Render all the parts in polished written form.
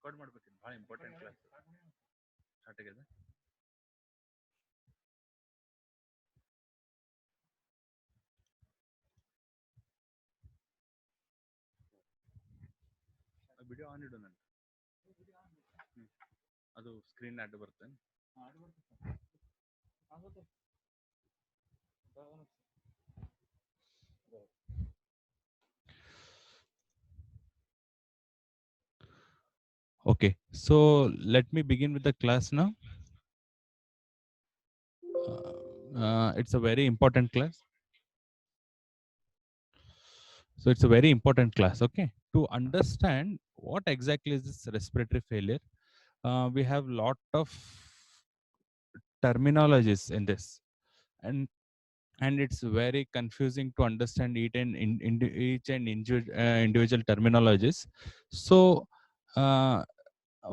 Record ಮಾಡ್ಬೇಕಿತ್ತು ಭಾಳ important class start ಆಗಿದೆ. ವಿಡಿಯೋ ಆನ್ ಇಡು ನಾನು. ಅದು ಸ್ಕ್ರೀನ್ ಅಡ್ಡ ಬರುತ್ತೆ. Okay, so let me begin with the class now. It's a very important class. So it's a very important class, okay? To understand what exactly is this respiratory failure, we have lot of terminologies in this, and it's very confusing to understand each and individual terminologies. So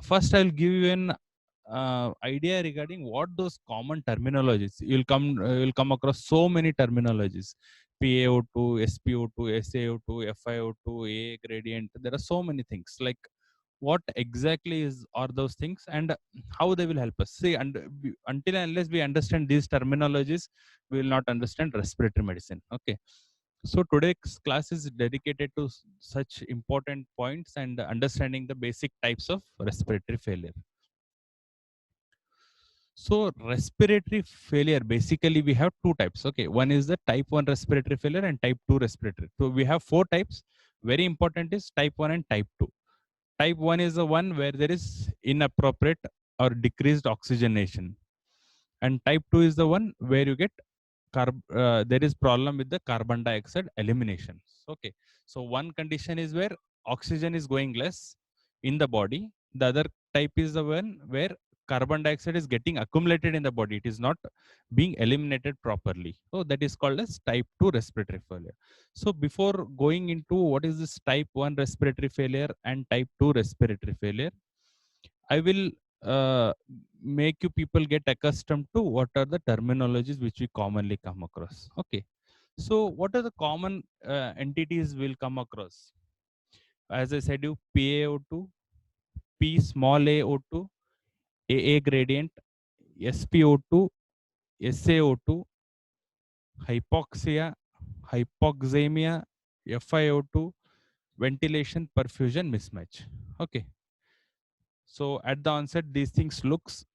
first I'll give you an idea regarding what those common terminologies. You'll come across so many terminologies: PaO2, SpO2, SaO2, FiO2, A gradient. There are so many things. Like, what exactly are those things and how they will help us? See, and until and unless we understand these terminologies, we will not understand respiratory medicine. Okay, so today's class is dedicated to such important points and understanding the basic types of respiratory failure. So respiratory failure, basically we have two types. Okay, one is the type 1 respiratory failure and type 2 respiratory. So we have four types. Very important is type 1 and type 2. Type 1 is the one where there is inappropriate or decreased oxygenation, and type 2 is the one where you get there is problem with the carbon dioxide elimination. Okay, so one condition is where oxygen is going less in the body. The other type is the one where carbon dioxide is getting accumulated in the body. It is not being eliminated properly. So that is called as type 2 respiratory failure. So before going into what is this type 1 respiratory failure and type 2 respiratory failure, I will make you people get accustomed to what are the terminologies which we commonly come across. Okay, so what are the common entities we'll come across? As I said, you PaO2, P small aO2, AA gradient, SpO2, SaO2, hypoxia, hypoxemia, FiO2, ventilation perfusion mismatch. Okay, so at the onset, these things looks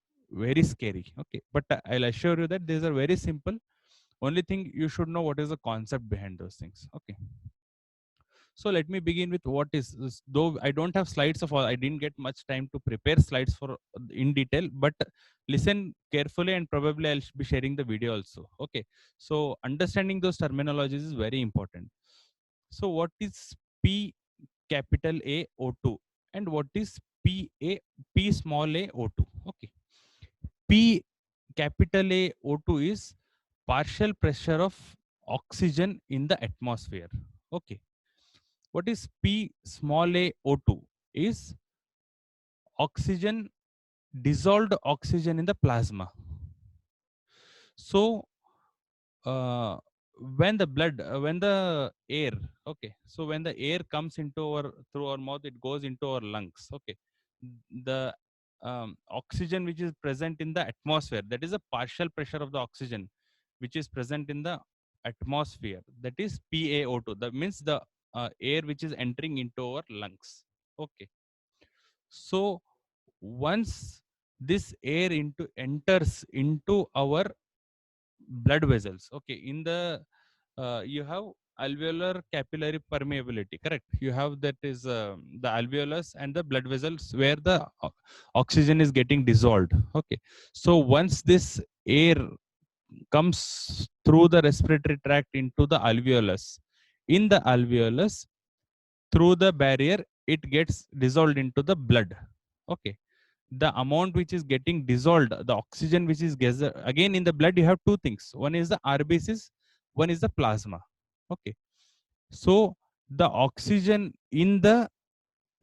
very scary. Okay, but I'll assure you that these are very simple. Only thing you should know what is the concept behind those things. Okay, so let me begin with what is this. Though I don't have slides of all, I didn't get much time to prepare slides for in detail, but listen carefully and probably I'll be sharing the video also. Okay, so understanding those terminologies is very important. So what is P capital A O2 and what is P small a O2? Okay, P capital A O2 is partial pressure of oxygen in the atmosphere. Okay, what is P small a O2? Is oxygen, dissolved oxygen in the plasma. So when the blood, when the air, okay, so when the air comes into our through our mouth, it goes into our lungs. Okay, the oxygen which is present in the atmosphere, that is a partial pressure of the oxygen which is present in the atmosphere, that is PaO2. That means the air which is entering into our lungs. Okay, so once this air enters into our blood vessels, okay, in the you have alveolar capillary permeability, correct? You have that is the alveolus and the blood vessels where the oxygen is getting dissolved. Okay, so once this air comes through the respiratory tract into the alveolus, in the alveolus, through the barrier, it gets dissolved into the blood. Okay, the amount which is getting dissolved, the oxygen which is gathered again in the blood, you have two things. One is the RBCs, one is the plasma. Okay, so the oxygen in the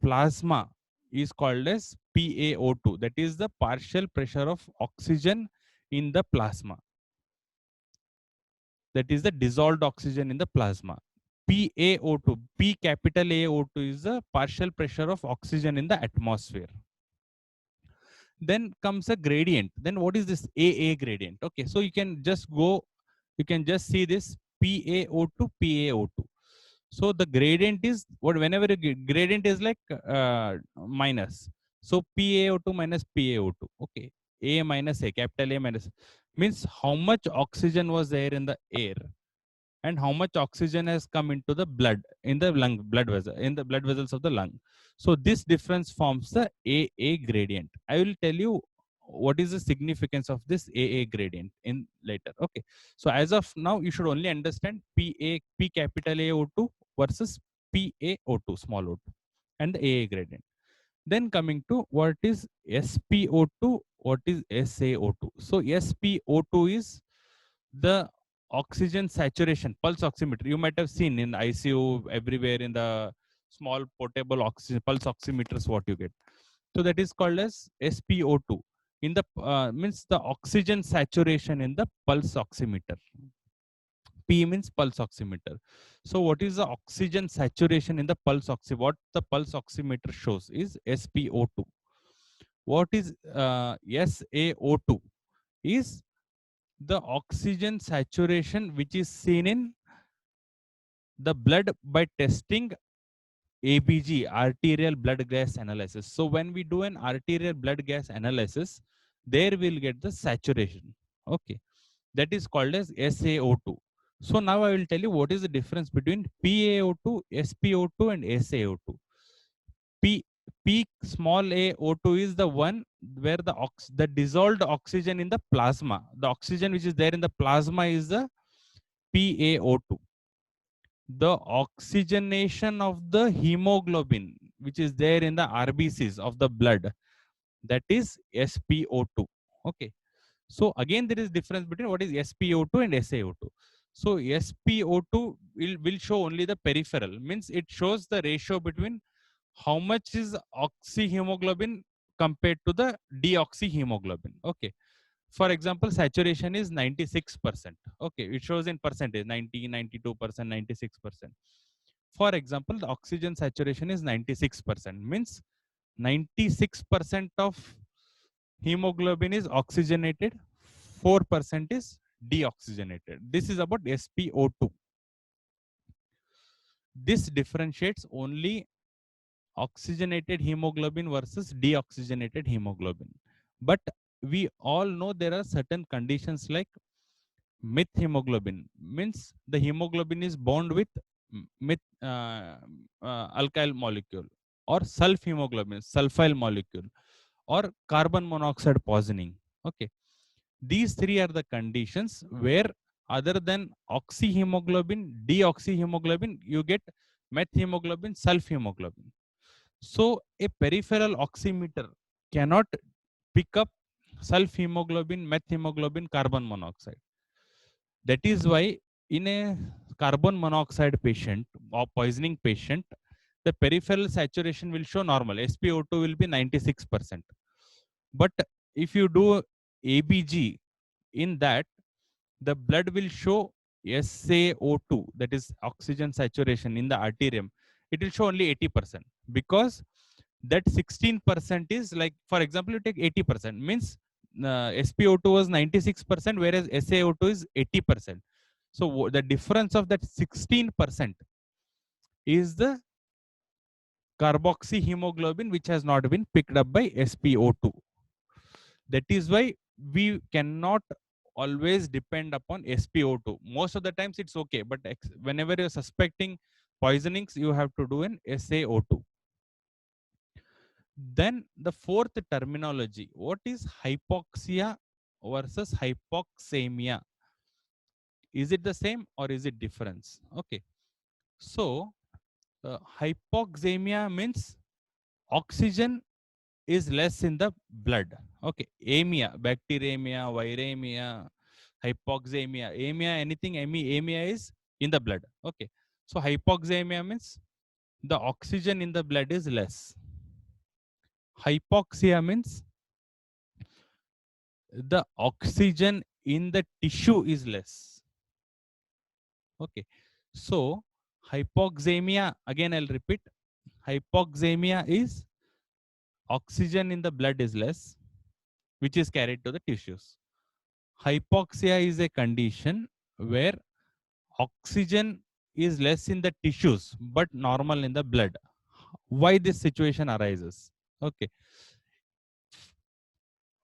plasma is called as PaO2. That is the partial pressure of oxygen in the plasma. That is the dissolved oxygen in the plasma. PaO2. P capital AO2 is the partial pressure of oxygen in the atmosphere. Then comes a gradient. Then what is this AA gradient? Okay, so you can just go, you can just see this PaO2, PaO2. So the gradient is what, whenever a gradient is like minus. So PaO2 minus PaO2. Okay, A minus A, capital A minus, means how much oxygen was there in the air and how much oxygen has come into the blood in the lung, blood vessel, in the blood vessels of the lung. So this difference forms the AA gradient. I will tell you what is the significance of this AA gradient in later. Okay, so as of now you should only understand P capital AO2 versus PaO2 small o2 and the AA gradient. Then coming to what is SpO2, what is SaO2. So SpO2 is the oxygen saturation pulse oximeter. You might have seen in ICU everywhere in the small portable oxygen pulse oximeters what you get. So that is called as SpO2 in the means the oxygen saturation in the pulse oximeter. P means pulse oximeter. So what is the oxygen saturation in the pulse oximeter? What the pulse oximeter shows is SpO2. What is SaO2 is the oxygen saturation which is seen in the blood by testing ABG, arterial blood gas analysis. So when we do an arterial blood gas analysis, there we'll get the saturation. Okay, that is called as SaO2. So now I will tell you what is the difference between PaO2, SpO2 and SaO2. P P small a O2 is the one where the dissolved oxygen in the plasma, the oxygen which is there in the plasma is the PaO2. The oxygenation of the hemoglobin which is there in the RBCs of the blood, that is SpO2. Okay, so again there is difference between what is SpO2 and SaO2. So SpO2 will show only the peripheral, means it shows the ratio between how much is oxyhemoglobin compared to the deoxyhemoglobin. Okay, for example, saturation is 96%. Okay, it shows in percentage 90, 92%, 96%. For example, the oxygen saturation is 96%, means 96% of hemoglobin is oxygenated, 4% is deoxygenated. This is about SpO2. This differentiates only oxygenated hemoglobin versus deoxygenated hemoglobin. But we all know there are certain conditions like methemoglobin, means the hemoglobin is bound with meth, alkyl molecule, or sulfhemoglobin, sulfyl molecule, or carbon monoxide poisoning. Okay, these three are the conditions where other than oxyhemoglobin, deoxyhemoglobin, you get methemoglobin, sulfhemoglobin. So a peripheral oximeter cannot pick up sulfhemoglobin, methemoglobin, carbon monoxide. That is why in a carbon monoxide patient or poisoning patient, the peripheral saturation will show normal. SpO2 will be 96%. But if you do ABG, in that the blood will show SaO2, that is oxygen saturation in the arterium. It will show only 80% because that 16% is like, for example, you take 80%, means SpO2 was 96%, whereas SaO2 is 80%. So the difference of that 16% is the carboxyhemoglobin which has not been picked up by SpO2. That is why we cannot always depend upon SpO2. Most of the times it's okay, but whenever you're suspecting poisonings, you have to do an SaO2. Then the fourth terminology, what is hypoxia versus hypoxemia? Is it the same or is it difference? Okay, so hypoxemia means oxygen is less in the blood. Okay, amia, bacteremia, viremia, hypoxemia, amia, anything, amia is in the blood. Okay, so hypoxemia means the oxygen in the blood is less. Hypoxia means the oxygen in the tissue is less. Okay, so Hypoxemia, again I'll repeat, hypoxemia is oxygen in the blood is less, which is carried to the tissues. Hypoxia is a condition where oxygen is less in the tissues but normal in the blood. Why this situation arises? Okay,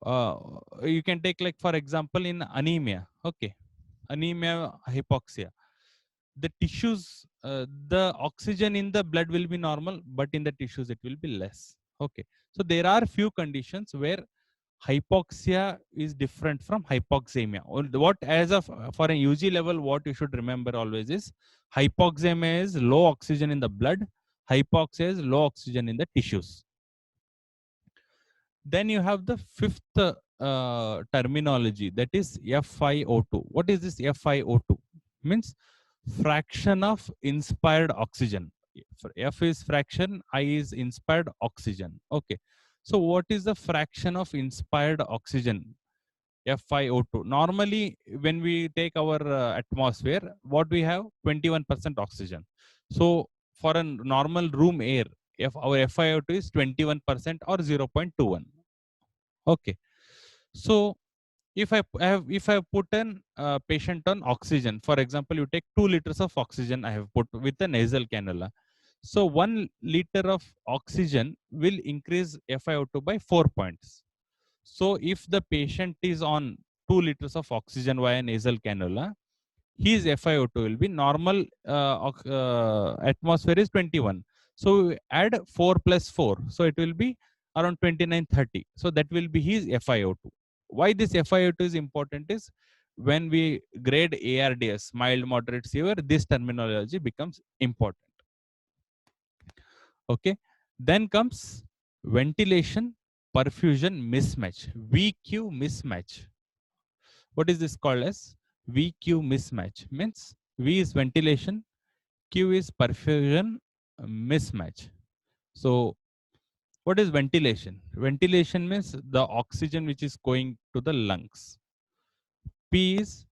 uh, you can take like for example in anemia. Okay, anemia, hypoxia, the tissues, the oxygen in the blood will be normal but in the tissues it will be less. Okay, so there are few conditions where hypoxia is different from hypoxemia. What as of for a UG level, what you should remember always is hypoxemia is low oxygen in the blood, hypoxia is low oxygen in the tissues. Then you have the fifth terminology, that is FiO2. What is this FiO2? Means fraction of inspired oxygen. F is fraction, I is inspired oxygen. Okay. So what is the fraction of inspired oxygen? FiO2. Normally, when we take our atmosphere, what we have? 21% oxygen. So for a normal room air, if our FiO2 is 21% or 0.21. Okay. So if I have put an patient on oxygen, for example, you take 2 liters of oxygen I have put with a nasal cannula. So 1 liter of oxygen will increase FiO2 by 4 points. So if the patient is on 2 liters of oxygen via nasal cannula, his FiO2 will be normal, atmosphere is 21. So add 4 plus 4. So it will be around 2930. So that will be his FiO2. Why this FiO2 is important is when we grade ARDS, mild moderate severe, this terminology becomes important. Okay. Then comes ventilation perfusion mismatch, VQ mismatch. What is this called as? VQ mismatch means V is ventilation, Q is perfusion mismatch. So what is ventilation? Ventilation means the oxygen which is going to the lungs. P is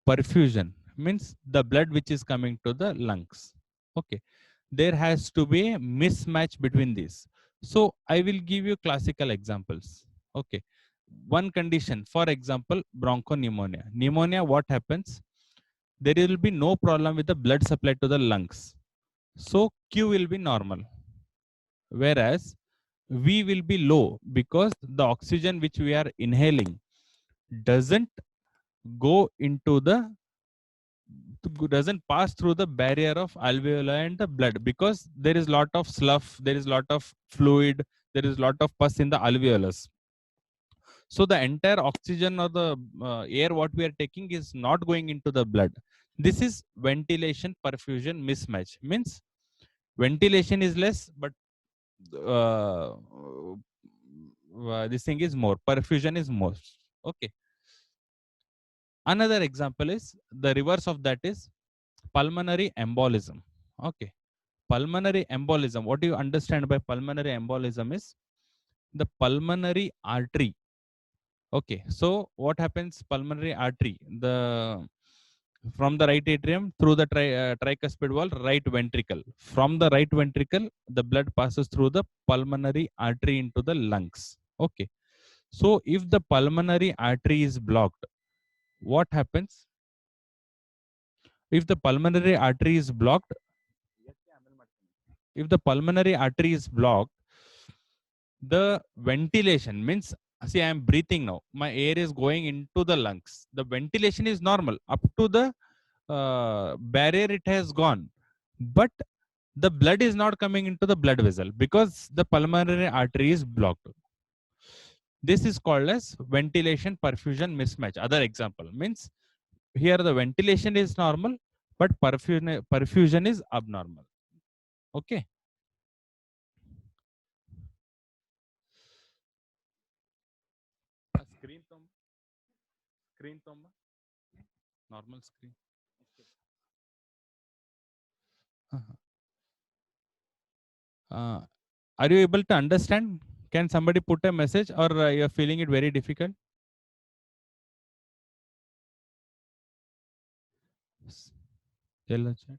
perfusion, means the blood which is coming to the lungs. Okay, there has to be a mismatch between these. So I will give you classical examples. Okay, one condition, for example, bronchopneumonia. Pneumonia, what happens? There will be no problem with the blood supply to the lungs. So Q will be normal, whereas V will be low because the oxygen which we are inhaling doesn't go into the doesn't pass through the barrier of alveoli and the blood, because there is lot of slough, there is lot of fluid, there is lot of pus in the alveolus. So the entire oxygen or the air what we are taking is not going into the blood. This is ventilation perfusion mismatch. Means ventilation is less but uh, this thing is more, perfusion is more. Okay. Another example is the reverse of that is pulmonary embolism. Okay, pulmonary embolism, what do you understand by pulmonary embolism is the pulmonary artery. Okay, so what happens? Pulmonary artery, the from the right atrium through the tricuspid wall, right ventricle, from the right ventricle the blood passes through the pulmonary artery into the lungs. Okay, so if the pulmonary artery is blocked, what happens? If the pulmonary artery is blocked, if the pulmonary artery is blocked, the ventilation means, see, I am breathing now, my air is going into the lungs, the ventilation is normal up to the barrier, it has gone, but the blood is not coming into the blood vessel because the pulmonary artery is blocked. This is called as ventilation perfusion mismatch. Other example means here the ventilation is normal but perfusion is abnormal. Okay. Screen tom, screen tom, normal screen. Uh-huh. Uh, are you able to understand? Can somebody put a message, or you're feeling it very difficult? S- Tell the chat.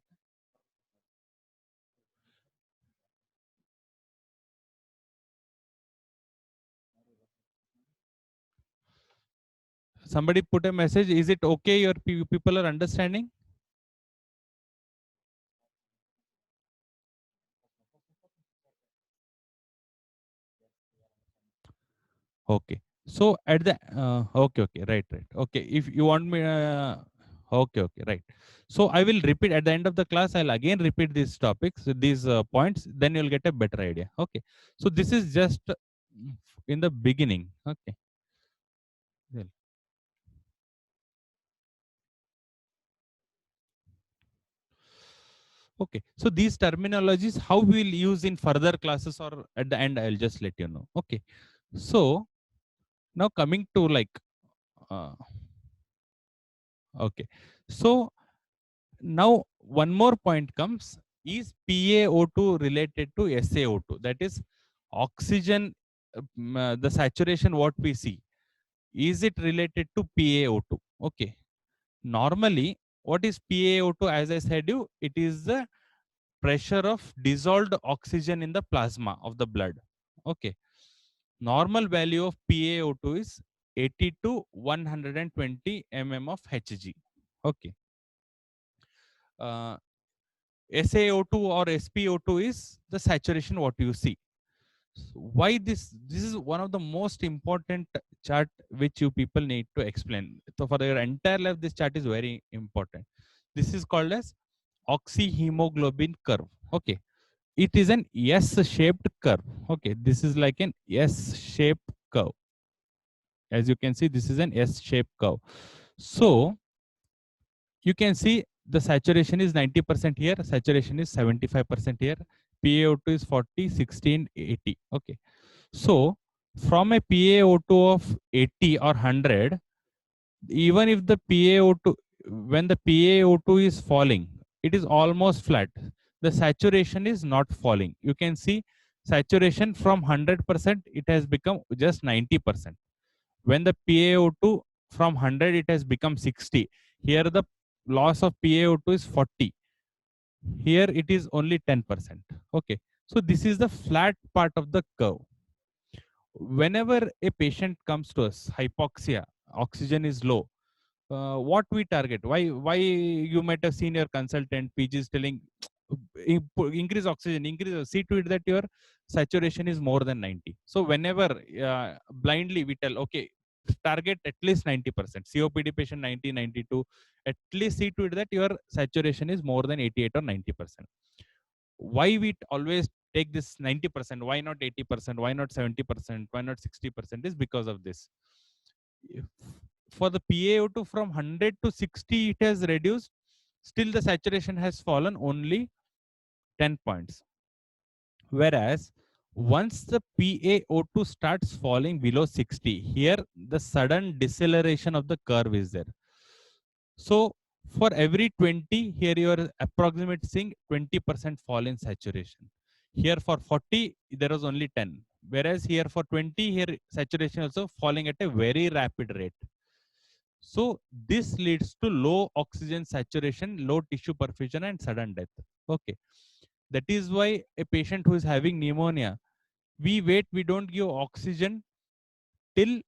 Somebody put a message. Is it okay? Your people are understanding? Okay. So at the okay, right. Okay, if you want me, okay, right. So I will repeat at the end of the class. I'll again repeat these topics, these points. Then you'll get a better idea. Okay. So this is just in the beginning. Okay. Well, okay. So these terminologies, how we will use in further classes or at the end, I'll just let you know. Okay. So now coming to like, uh, okay. So now one more point comes, is PaO2 related to SaO2? That is oxygen, the saturation what we see. Is it related to PaO2? Okay. Normally, what is PaO2? As I said you, it is the pressure of dissolved oxygen in the plasma of the blood. Okay. Normal value of PaO2 is 80 to 120 mm of Hg. Okay. Uh, SaO2 or SpO2 is the saturation what you see. So why this is one of the most important chart which you people need to explain. So for your entire life, this chart is very important. This is called as oxyhemoglobin curve. Okay. It is an S-shaped curve. Okay. This is like an S-shaped curve. As you can see, this is an S-shaped curve. So you can see the saturation is 90% here, saturation is 75% here, PaO2 is 40, 16, 80. Okay. So from a PaO2 of 80 or 100, even if the PaO2, when the PaO2 is falling, it is almost flat. The saturation is not falling. You can see saturation from 100%, it has become just 90%. When the PaO2 from 100, it has become 60. Here the loss of PaO2 is 40. Here it is only 10%. Okay. So this is the flat part of the curve. Whenever a patient comes to us, hypoxia, oxygen is low, what we target? Why you might have seen your consultant PG is telling increase oxygen, see to it that your saturation is more than 90. So whenever blindly we tell, okay, target at least 90%, COPD patient 90, 92, at least see to it that your saturation is more than 88 or 90%. Why we always take this 90%, why not 80%, why not 70%, why not 60%, is because of this. For the PaO2 from 100 to 60, it has reduced. Still, the saturation has fallen only 10 points. Whereas, once the PaO2 starts falling below 60, here the sudden deceleration of the curve is there. So, for every 20, here you are approximating 20% fall in saturation. Here for 40, there was only 10. Whereas here for 20, here saturation also falling at a very rapid rate. So this leads to low oxygen saturation, low tissue perfusion, and sudden death. Okay. That is why a patient who is having pneumonia, we don't give oxygen till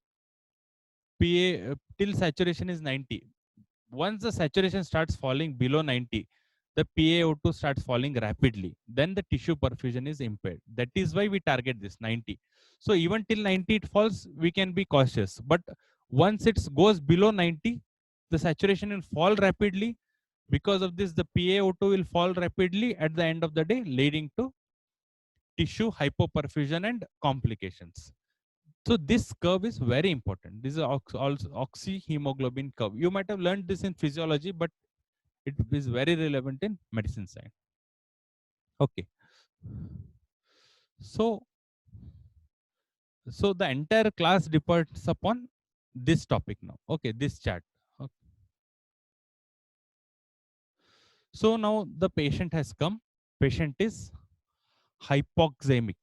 till saturation is 90. Once the saturation starts falling below 90, the PaO2 starts falling rapidly. Then the tissue perfusion is impaired. That is why we target this 90. So even till 90 it falls, we can be cautious. But once it goes below 90, the saturation will fall rapidly. Because of this, the PaO2 will fall rapidly at the end of the day, leading to tissue hypoperfusion and complications. So this curve is very important. This is also oxyhemoglobin curve. You might have learned this in physiology, but it is very relevant in medicine science. Okay. So, so the entire class depends upon this topic now. Okay, this chart. Okay. So now the patient has come. Patient is hypoxemic.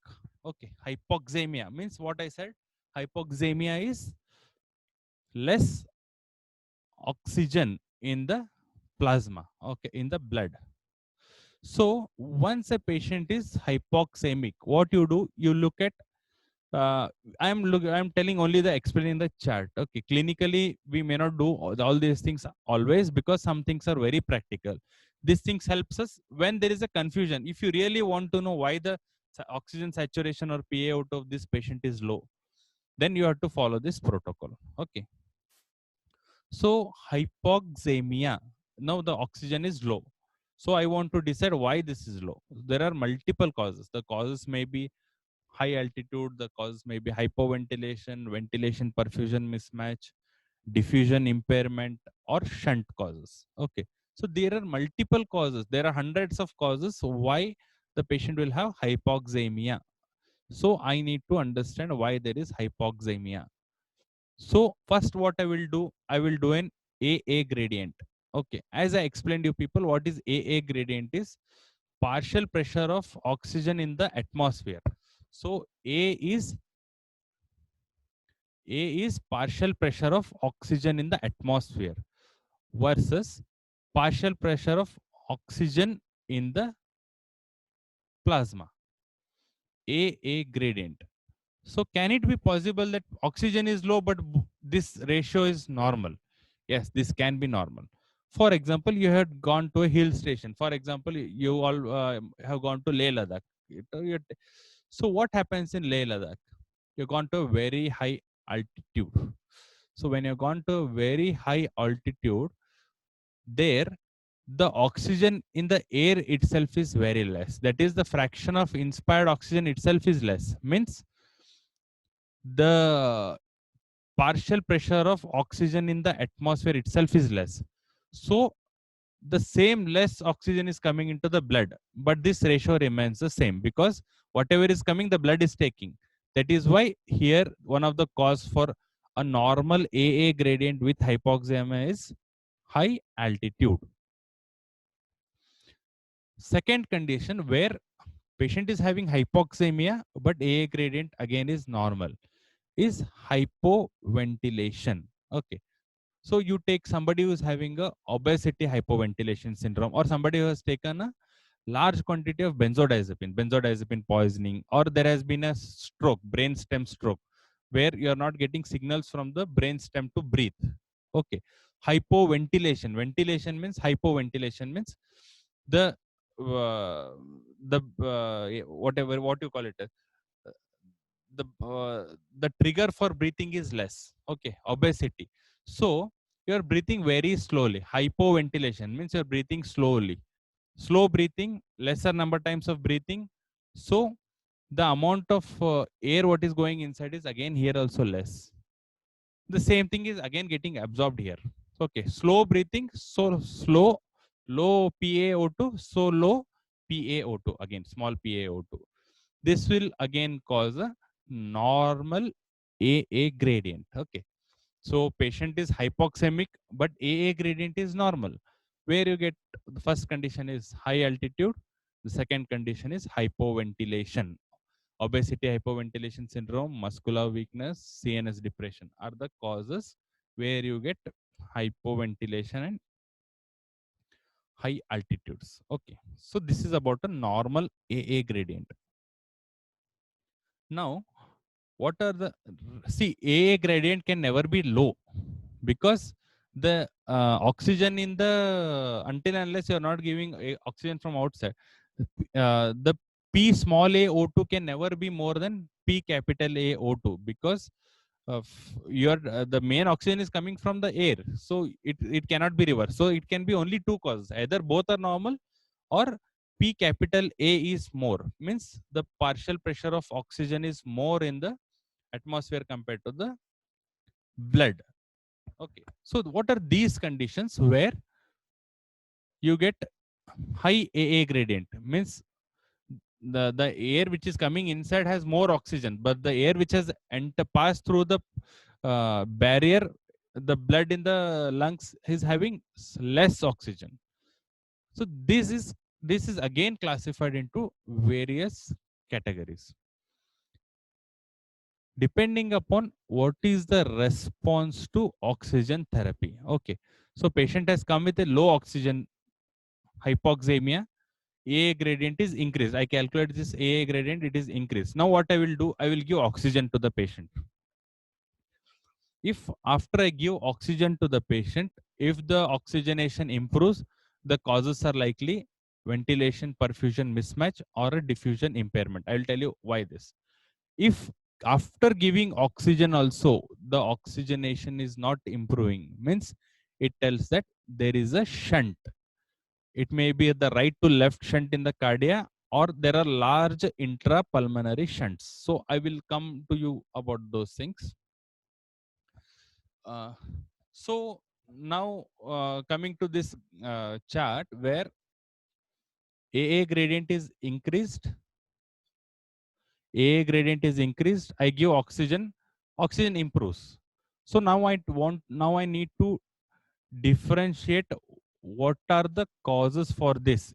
Okay, hypoxemia means what I said. Hypoxemia is less oxygen in the plasma. Okay, in the blood. So once a patient is hypoxemic, what you do, you look at uh, I'm telling only the explaining the chart. Okay, clinically we may not do all these things always, because some things are very practical. These things helps us when there is a confusion. If you really want to know why the oxygen saturation or pa out of this patient is low, then you have to follow this protocol. Okay, so hypoxemia, now the oxygen is low, so I want to decide why this is low. There are multiple causes. The causes may be high altitude, the cause may be hypoventilation, ventilation perfusion mismatch, diffusion impairment, or shunt causes. Okay, so there are multiple causes. There are hundreds of causes why the patient will have hypoxemia. So I need to understand why there is hypoxemia. So first, what I will do, I will do an AA gradient. Okay, as I explained you people, what is AA gradient is partial pressure of oxygen in the atmosphere. So A is partial pressure of oxygen in the atmosphere versus partial pressure of oxygen in the plasma. AA gradient. So can it be possible that oxygen is low, but this ratio is normal? Yes, this can be normal. For example, you had gone to a hill station. For example, you all have gone to Leh Ladakh. So what happens in Leh Ladakh? You've gone to a very high altitude. So when you've gone to a very high altitude, there the oxygen in the air itself is very less. That is, the fraction of inspired oxygen itself is less. Means the partial pressure of oxygen in the atmosphere itself is less. So the same less oxygen is coming into the blood, but this ratio remains the same because whatever is coming, the blood is taking. That is why here one of the cause for a normal AA gradient with hypoxemia is high altitude. Second condition where patient is having hypoxemia but AA gradient again is normal is hypoventilation. Okay, so you take somebody who is having a obesity hypoventilation syndrome, or somebody who has taken a large quantity of benzodiazepine poisoning, or there has been a stroke, brainstem stroke, where you are not getting signals from the brainstem to breathe. Okay, ventilation means the uh, whatever what you call it, the the trigger for breathing is less. Okay, obesity. So you are breathing very slowly. Hypoventilation means you are breathing slowly. Slow breathing, lesser number times of breathing. So the amount of air what is going inside is again here also less. The same thing is again getting absorbed here. Okay, slow breathing, so slow, low PaO2, so low PaO2, again small PaO2. This will again cause a normal AA gradient. Okay, so patient is hypoxemic but AA gradient is normal. Where you get the first condition is high altitude, the second condition is hypoventilation. Obesity, hypoventilation syndrome, muscular weakness, CNS depression are the causes where you get hypoventilation and high altitudes. Okay, so this is about a normal AA gradient. Now, what are the, see, AA gradient can never be low because the oxygen in the, until unless you're not giving oxygen from outside, the P small a O2 can never be more than P capital A O2 because your the main oxygen is coming from the air, so it cannot be reversed. So it can be only two causes: either both are normal, or P capital A is more, means the partial pressure of oxygen is more in the atmosphere compared to the blood. Okay, so what are these conditions where you get high AA gradient? Means the air which is coming inside has more oxygen, but the air which has passed through the barrier, the blood in the lungs is having less oxygen. So this is again classified into various categories depending upon what is the response to oxygen therapy. Okay, so patient has come with a low oxygen hypoxemia, AA gradient is increased. I calculate this AA gradient, it is increased. Now what I will do, I will give oxygen to the patient. If after I give oxygen to the patient, if the oxygenation improves, the causes are likely ventilation perfusion mismatch or a diffusion impairment. I will tell you why this. If after giving oxygen also the oxygenation is not improving, means it tells that there is a shunt. It may be the right to left shunt in the cardia, or there are large intrapulmonary shunts. So I will come to you about those things. Uh, so now coming to this chart where AA gradient is increased, AA gradient is increased, I give oxygen, oxygen improves. So now I need to differentiate what are the causes for this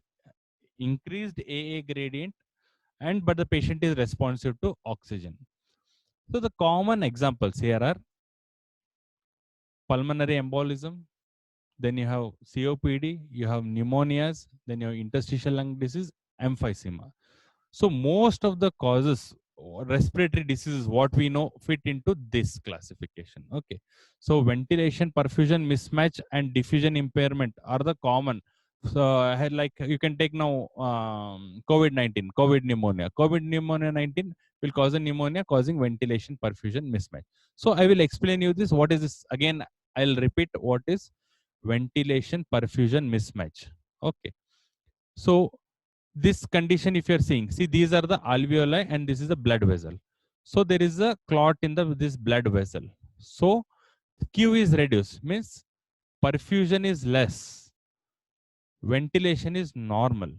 increased AA gradient, and but the patient is responsive to oxygen. So the common examples here are pulmonary embolism, then you have COPD, you have pneumonias, then you have interstitial lung disease, emphysema. So most of the causes respiratory diseases what we know fit into this classification. Okay, so ventilation perfusion mismatch and diffusion impairment are the common. So I had, like, you can take now COVID-19, COVID pneumonia. COVID pneumonia 19 will cause a pneumonia causing ventilation perfusion mismatch. So I will explain you this. What is this? Again, I'll repeat what is ventilation perfusion mismatch. Okay, so this condition, if you're seeing, see, these are the alveoli and this is a blood vessel. So there is a clot in this blood vessel. So Q is reduced, means perfusion is less, ventilation is normal.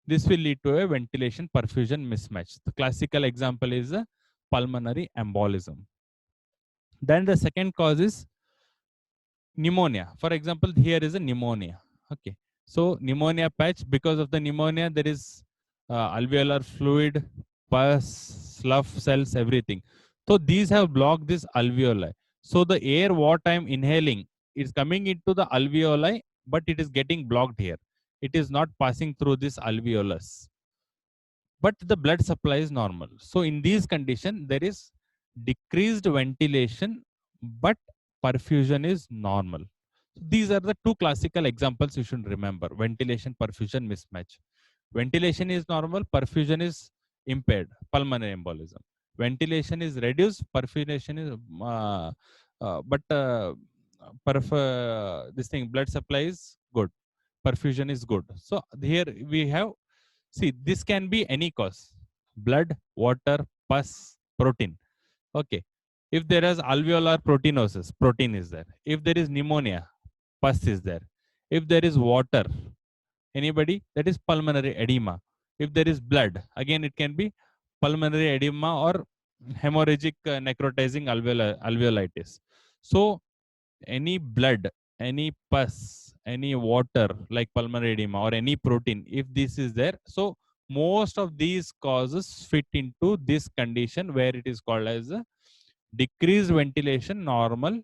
This will lead to a ventilation perfusion mismatch. The classical example is a pulmonary embolism. Then the second cause is pneumonia. For example, here is a pneumonia. Okay, so pneumonia patch, because of the pneumonia there is alveolar fluid, pus, slough cells, everything. So these have blocked this alveoli. So the air what I am inhaling is coming into the alveoli, but it is getting blocked here. It is not passing through this alveolus, but the blood supply is normal. So in these conditions, there is decreased ventilation, but perfusion is normal. These are the two classical examples you should remember: ventilation perfusion mismatch. Ventilation is normal, perfusion is impaired, pulmonary embolism. Ventilation is reduced, perfusion is this thing, blood supply is good, perfusion is good. So here we have, see, this can be any cause: blood, water, pus, protein. Okay. If there is alveolar proteinosis, protein is there. If there is pneumonia, pus is there. If there is water, anybody, that is pulmonary edema. If there is blood, again it can be pulmonary edema or hemorrhagic necrotizing alveolitis. So any blood, any pus, any water like pulmonary edema or any protein, if this is there, so most of these causes fit into this condition where it is called as a decreased ventilation, normal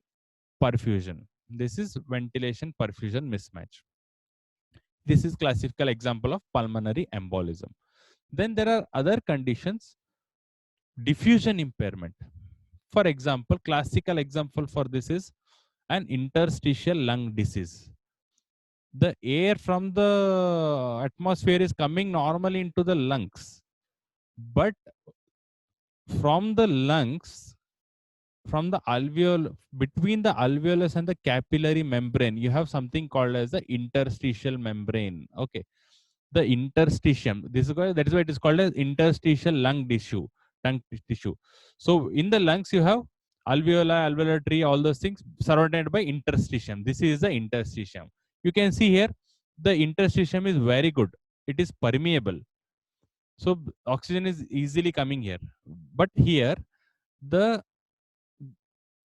perfusion. This is ventilation perfusion mismatch. This is classical example of pulmonary embolism. Then there are other conditions, diffusion impairment. For example, classical example for this is an interstitial lung disease. The air from the atmosphere is coming normally into the lungs, but from the lungs, from the alveol, between the alveolus and the capillary membrane, you have something called as the interstitial membrane. Okay, the interstitium. This is why, that is why it is called as interstitial lung tissue, lung tissue. So in the lungs you have alveoli, alveolar tree, all those things surrounded by interstitium. This is the interstitium. You can see here the interstitium is very good. It is permeable. So oxygen is easily coming here. But here the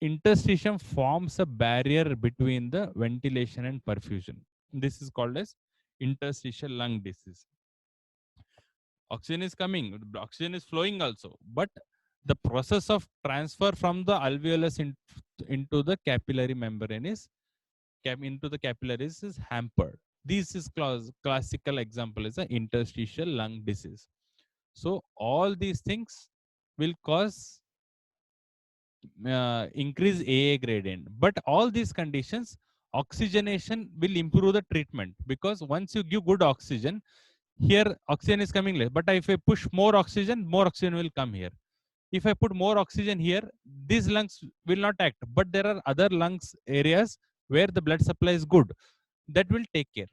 interstitium forms a barrier between the ventilation and perfusion. This is called as interstitial lung disease. Oxygen is coming, oxygen is flowing also, but the process of transfer from the alveolus into the capillary membrane is into the capillaries is hampered. This is classical example is an interstitial lung disease. So all these things will cause increase AA gradient. But all these conditions, oxygenation will improve the treatment, because once you give good oxygen, here oxygen is coming less. But if I push more oxygen will come here. If I put more oxygen here, these lungs will not act. But there are other lungs areas where the blood supply is good, that will take care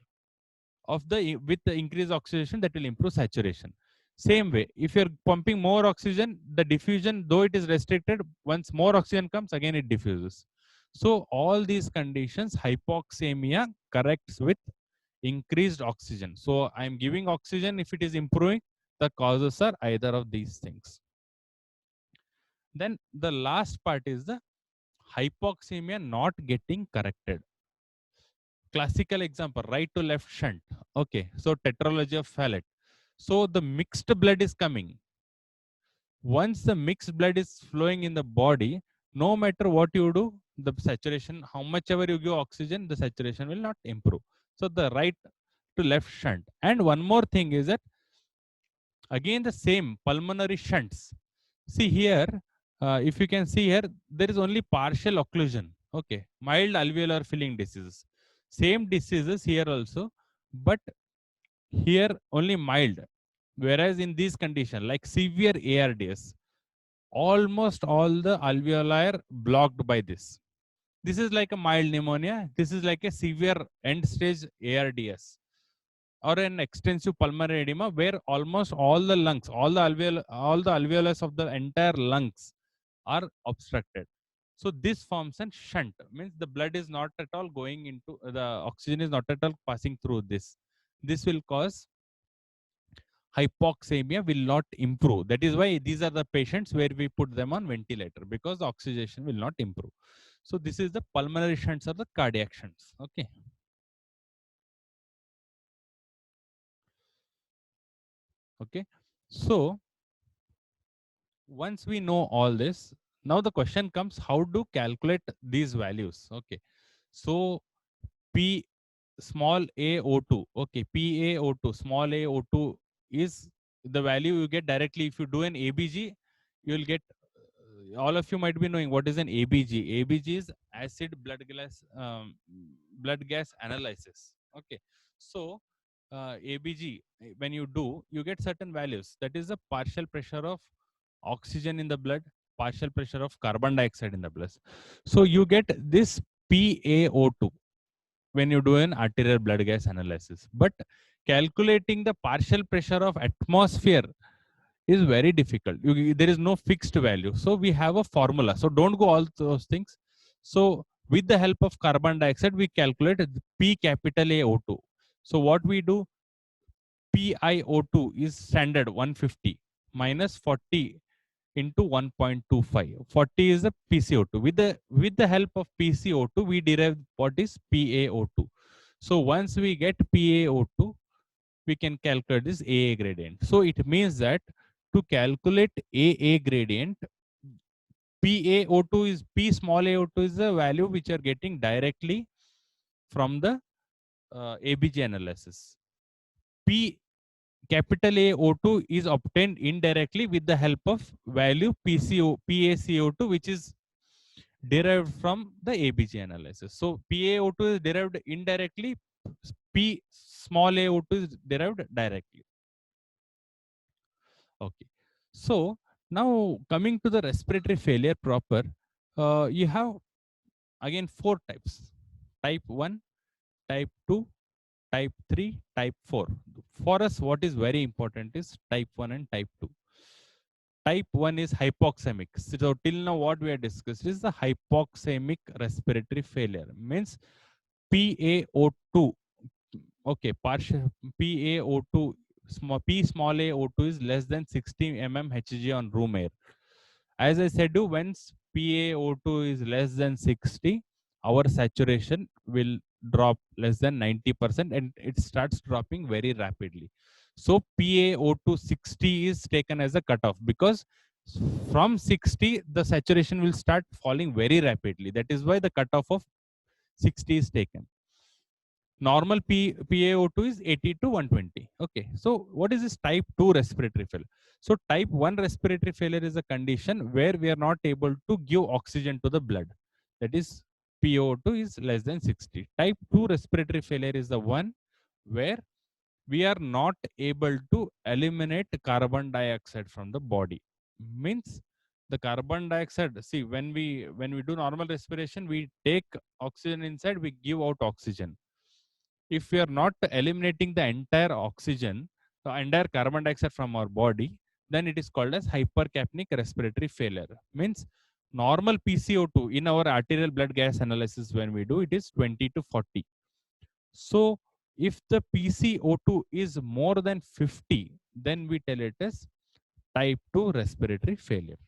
of the with the increased oxygenation, that will improve saturation. Same way, if you're pumping more oxygen, the diffusion, though it is restricted, once more oxygen comes, again it diffuses. So all these conditions, hypoxemia corrects with increased oxygen. So I'm giving oxygen, if it is improving, the causes are either of these things. Then the last part is the hypoxemia not getting corrected. Classical example, right to left shunt. Okay, so tetralogy of Fallot. So the mixed blood is coming. Once the mixed blood is flowing in the body, no matter what you do, the saturation, how much ever you give oxygen, the saturation will not improve. So the right to left shunt. And one more thing is that, again, the same pulmonary shunts. See here, if you can see here, there is only partial occlusion. Okay, mild alveolar filling diseases. Same diseases here also, but here only mild. Whereas in these conditions, like severe ARDS, almost all the alveoli are blocked by this. This is like a mild pneumonia. This is like a severe end stage ARDS, or an extensive pulmonary edema, where almost all the lungs, all the alveolus of the entire lungs are obstructed. So this forms a shunt, means the blood is not at all going into, the oxygen is not at all passing through this. This will cause hypoxemia will not improve. That is why these are the patients where we put them on ventilator, because the oxygenation will not improve. So this is the pulmonary shunts or the cardiac shunts. Okay. Okay. So once we know all this, now the question comes, how to calculate these values? Okay. So P small a O2. Okay. PaO2, small a O2 is the value you get directly. If you do an ABG, you will get, all of you might be knowing what is an ABG. ABG is acid blood gas analysis. Okay. So ABG, when you do, you get certain values. That is the partial pressure of oxygen in the blood, partial pressure of carbon dioxide in the blood. So you get this PaO2 when you do an arterial blood gas analysis. But calculating the partial pressure of atmosphere is very difficult. There is no fixed value. So we have a formula. So don't go all those things. So with the help of carbon dioxide, we calculate P capital A O2. So what we do, PiO2 is standard 150 minus 40 into 1.25. 40 is the PCO2. With the help of PCO2, we derive what is PaO2. So once we get PaO2, we can calculate this AA gradient. So it means that to calculate AA gradient, PaO2 is P small aO2 is the value which are getting directly from the ABG analysis. P capital AO2 is obtained indirectly with the help of value PaCO2, which is derived from the ABG analysis. So PaO2 is derived indirectly, P small aO2 is derived directly. Okay. So now coming to the respiratory failure proper, you have again 4 types: type 1, type 2, type 3, type 4. For us, what is very important is type 1 and type 2. Type 1 is hypoxemic. So till now what we have discussed is the hypoxemic respiratory failure. Means PaO2. Okay, partial PaO2, P small aO2 is less than 60 mmHg on room air. As I said, once PaO2 is less than 60, our saturation will drop less than 90%, and it starts dropping very rapidly. So PaO2 60 is taken as a cutoff, because from 60, the saturation will start falling very rapidly. That is why the cutoff of 60 is taken. Normal PaO2 is 80 to 120. Okay, so what is this type 2 respiratory failure? So type 1 respiratory failure is a condition where we are not able to give oxygen to the blood. That is, PaO2 is less than 60. Type 2 respiratory failure is the one where we are not able to eliminate carbon dioxide from the body. Means the carbon dioxide, see, when we do normal respiration, we take oxygen inside, we give out oxygen. If we are not eliminating the entire oxygen, the entire carbon dioxide from our body, then it is called as hypercapnic respiratory failure. Means normal PCO2 in our arterial blood gas analysis, when we do, it is 20 to 40. So if the PCO2 is more than 50, then we tell it as type 2 respiratory failure.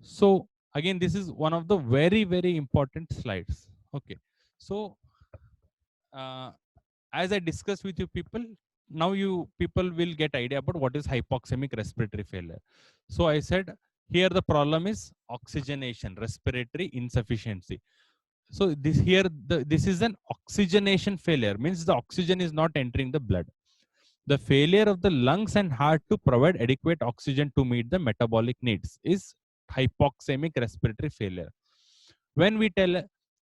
So again, this is one of the very, very important slides. Okay. So as I discussed with you people, now you people will get idea about what is hypoxemic respiratory failure. So I said here the problem is oxygenation, respiratory insufficiency. So this is an oxygenation failure, means the oxygen is not entering the blood. The failure of the lungs and heart to provide adequate oxygen to meet the metabolic needs is hypoxemic respiratory failure. When we tell a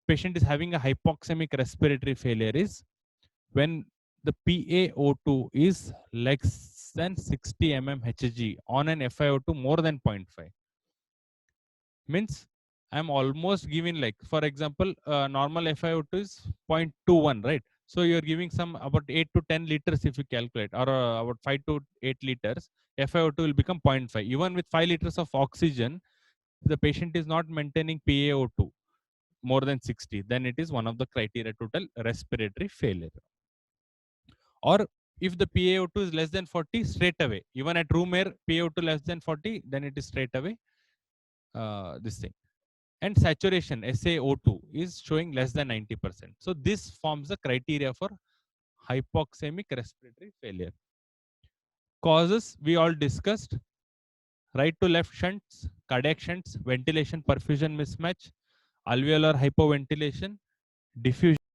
patient is having a hypoxemic respiratory failure is when the PaO2 is less than 60 mmHg on an FiO2 more than 0.5. Means I'm almost giving, like, for example, normal FiO2 is 0.21, right? So you're giving some about 8 to 10 liters if you calculate, or about 5 to 8 liters, FiO2 will become 0.5. Even with 5 liters of oxygen, if the patient is not maintaining PaO2 more than 60, then it is one of the criteria to tell respiratory failure. Or if the PaO2 is less than 40, straight away, even at room air, PaO2 less than 40, then it is straight away this thing. And saturation, SaO2, is showing less than 90%. So this forms the criteria for hypoxemic respiratory failure. Causes we all discussed: right to left shunts, cardiac shunts, ventilation perfusion mismatch, alveolar hypoventilation, diffusion